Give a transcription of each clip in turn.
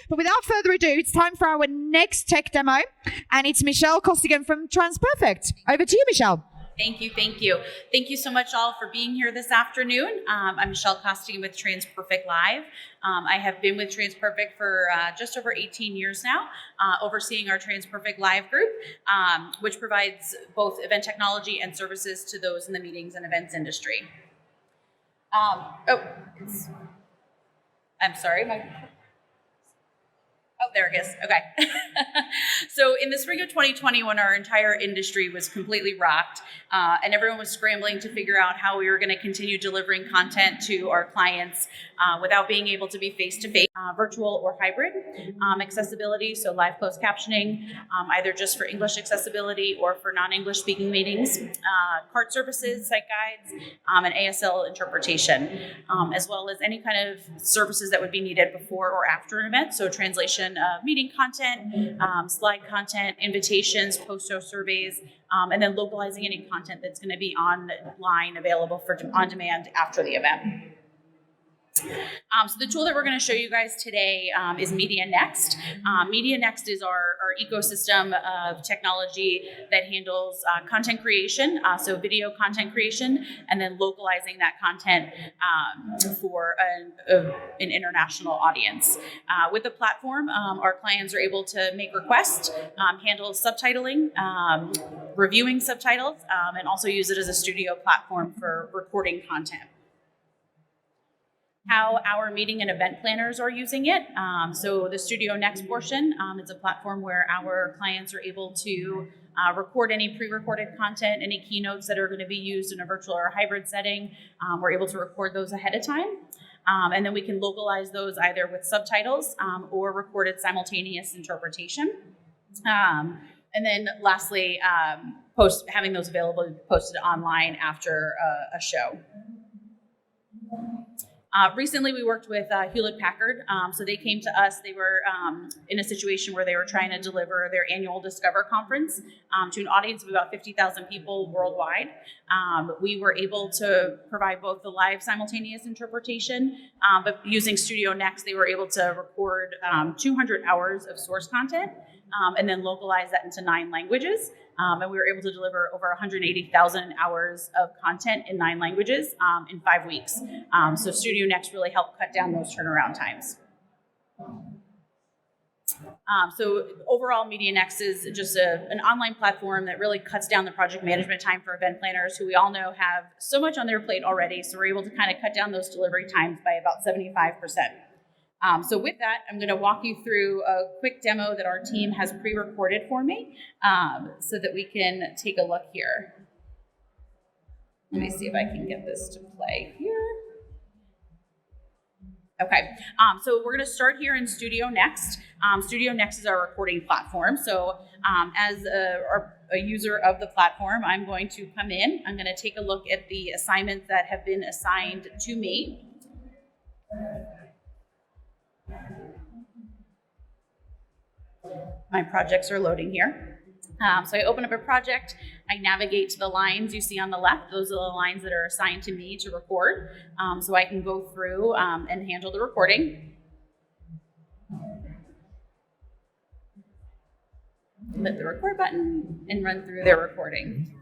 But without further ado, it's time for our next tech demo, and it's Michelle Costigan from TransPerfect. Over to you, Michelle. Thank you. Thank you so much all for being here this afternoon. I'm Michelle Costigan with TransPerfect Live. I have been with TransPerfect for just over 18 years now, overseeing our TransPerfect Live group, which provides both event technology and services to those in the meetings and events industry. I'm sorry, Oh, there it is. Okay. So in the spring of 2020, when our entire industry was completely rocked and everyone was scrambling to figure out how we were going to continue delivering content to our clients without being able to be face-to-face, virtual or hybrid, accessibility, so live closed captioning, either just for English accessibility or for non-English speaking meetings, cart services, site guides, and ASL interpretation, as well as any kind of services that would be needed before or after an event, so translation of meeting content, slide content, invitations, post-host surveys, and then localizing any content that's going to be online available for on demand after the event. So the tool that we're going to show you guys today is Media Next. Media Next is our ecosystem of technology that handles content creation, so video content creation, and then localizing that content for an international audience. With the platform, our clients are able to make requests, handle subtitling, reviewing subtitles, and also use it as a studio platform for recording content. How our meeting and event planners are using it. So the Studio Next portion, it's a platform where our clients are able to record any pre-recorded content, any keynotes that are going to be used in a virtual or hybrid setting. We're able to record those ahead of time. And then we can localize those either with subtitles or recorded simultaneous interpretation. And then lastly, having those available posted online after a show. Recently, we worked with Hewlett-Packard. So they came to us. They were in a situation where they were trying to deliver their annual Discover conference to an audience of about 50,000 people worldwide. We were able to provide both the live simultaneous interpretation, but using Studio Next, they were able to record 200 hours of source content and then localize that into 9 languages. And we were able to deliver over 180,000 hours of content in 9 languages in 5 weeks. So Studio Next really helped cut down those turnaround times. So overall, Media Next is just an online platform that really cuts down the project management time for event planners, who we all know have so much on their plate already. So we're able to kind of cut down those delivery times by about 75%. So with that, I'm going to walk you through a quick demo that our team has pre-recorded for me so that we can take a look here. Let me see if I can get this to play here. Okay, so we're going to start here in Studio Next. Studio Next is our recording platform. So as a user of the platform, I'm going to come in. I'm going to take a look at the assignments that have been assigned to me. My projects are loading here. So I open up a project, I navigate to the lines you see on the left. Those are the lines that are assigned to me to record. So I can go through and handle the recording. Hit the record button and run through their recording.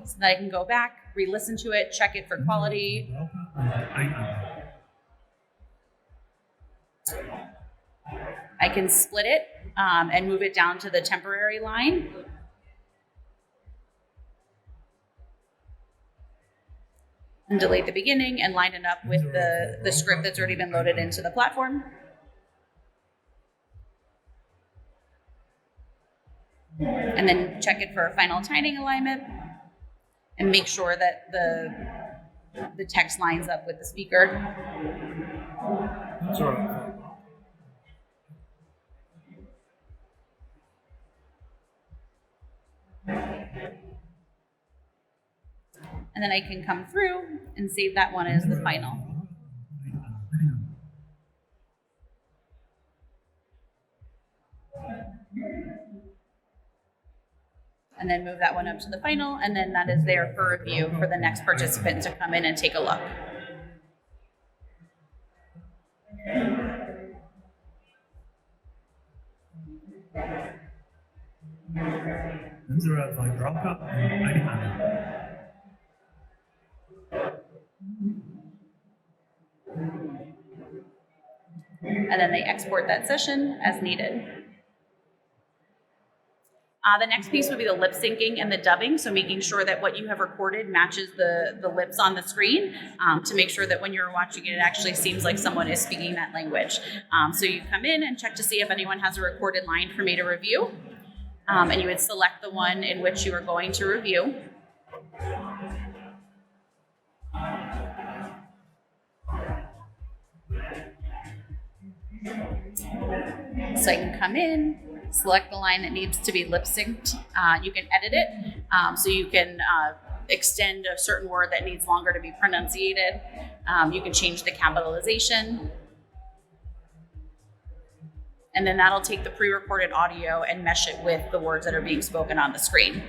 So that I can go back, re-listen to it, check it for quality. I can split it and move it down to the temporary line. And delete the beginning and line it up with the script that's already been loaded into the platform. And then check it for a final timing alignment and make sure that the text lines up with the speaker. That's all right. And then I can come through and save that one as the final. And then move that one up to the final, and then that is there for review for the next participant to come in and take a look. Insert like drop up and ID handle. And then they export that session as needed. The next piece would be the lip syncing and the dubbing, so making sure that what you have recorded matches the lips on the screen to make sure that when you're watching it, it actually seems like someone is speaking that language. So you come in and check to see if anyone has a recorded line for me to review, and you would select the one in which you are going to review. So I can come in, select the line that needs to be lip synced. You can edit it, so you can extend a certain word that needs longer to be pronunciated. You can change the capitalization. And then that'll take the pre-recorded audio and mesh it with the words that are being spoken on the screen.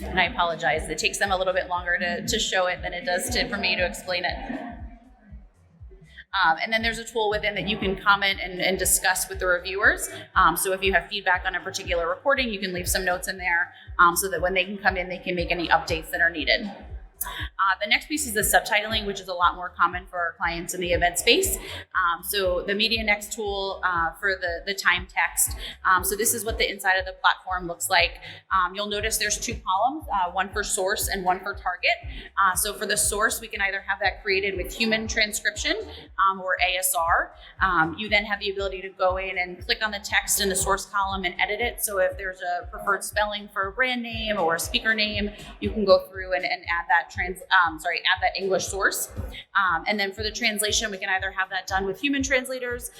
And I apologize, it takes them a little bit longer to show it than it does for me to explain it. And then there's a tool within that you can comment and discuss with the reviewers. So if you have feedback on a particular recording, you can leave some notes in there so that when they can come in, they can make any updates that are needed. The next piece is the subtitling, which is a lot more common for our clients in the event space. So the MediaNext tool for the time text. So this is what the inside of the platform looks like. You'll notice there's two columns, one for source and one for target. So for the source, we can either have that created with human transcription or ASR. You then have the ability to go in and click on the text in the source column and edit it. So if there's a preferred spelling for a brand name or a speaker name, you can go through and add that add that English source. And then for the translation, we can either have that done with human translators,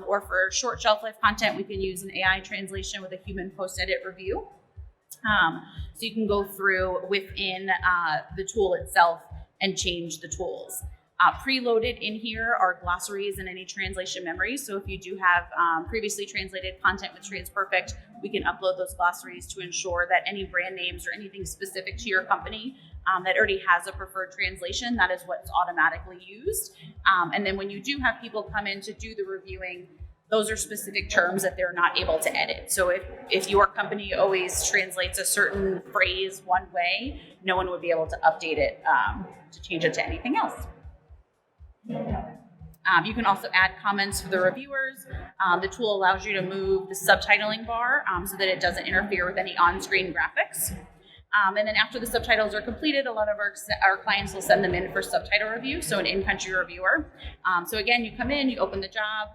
or for short shelf life content, we can use an AI translation with a human post-edit review. So you can go through within the tool itself and change the tools. Preloaded in here are glossaries and any translation memories. So if you do have previously translated content with TransPerfect, we can upload those glossaries to ensure that any brand names or anything specific to your company that already has a preferred translation, that is what's automatically used. And then when you do have people come in to do the reviewing, those are specific terms that they're not able to edit. So if your company always translates a certain phrase one way, no one would be able to update it to change it to anything else. You can also add comments for the reviewers. The tool allows you to move the subtitling bar so that it doesn't interfere with any on-screen graphics. And then after the subtitles are completed, a lot of our clients will send them in for subtitle review, so an in-country reviewer. So again, you come in, you open the job.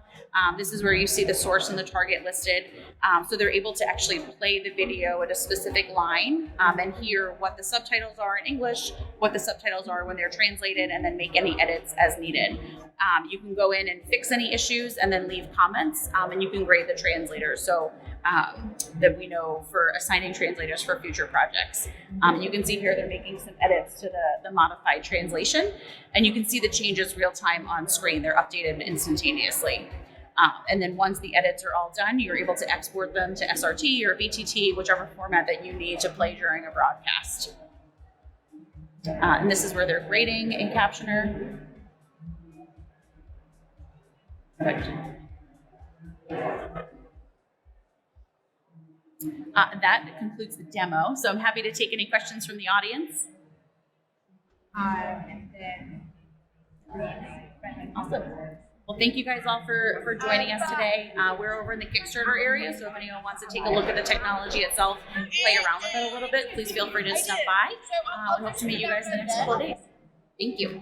This is where you see the source and the target listed. So they're able to actually play the video at a specific line and hear what the subtitles are in English, what the subtitles are when they're translated, and then make any edits as needed. You can go in and fix any issues and then leave comments, and you can grade the translators so that we know for assigning translators for future projects. You can see here they're making some edits to the modified translation, and you can see the changes real time on screen. They're updated instantaneously. And then once the edits are all done, you're able to export them to SRT or VTT, whichever format that you need to play during a broadcast. And this is where they're grading in Captioner. Perfect. That concludes the demo. So I'm happy to take any questions from the audience. Awesome. Well, thank you guys all for joining us today. We're over in the Kickstarter area, so if anyone wants to take a look at the technology itself, play around with it a little bit, please feel free to stop by. We hope to meet you guys in the next couple of days. Thank you.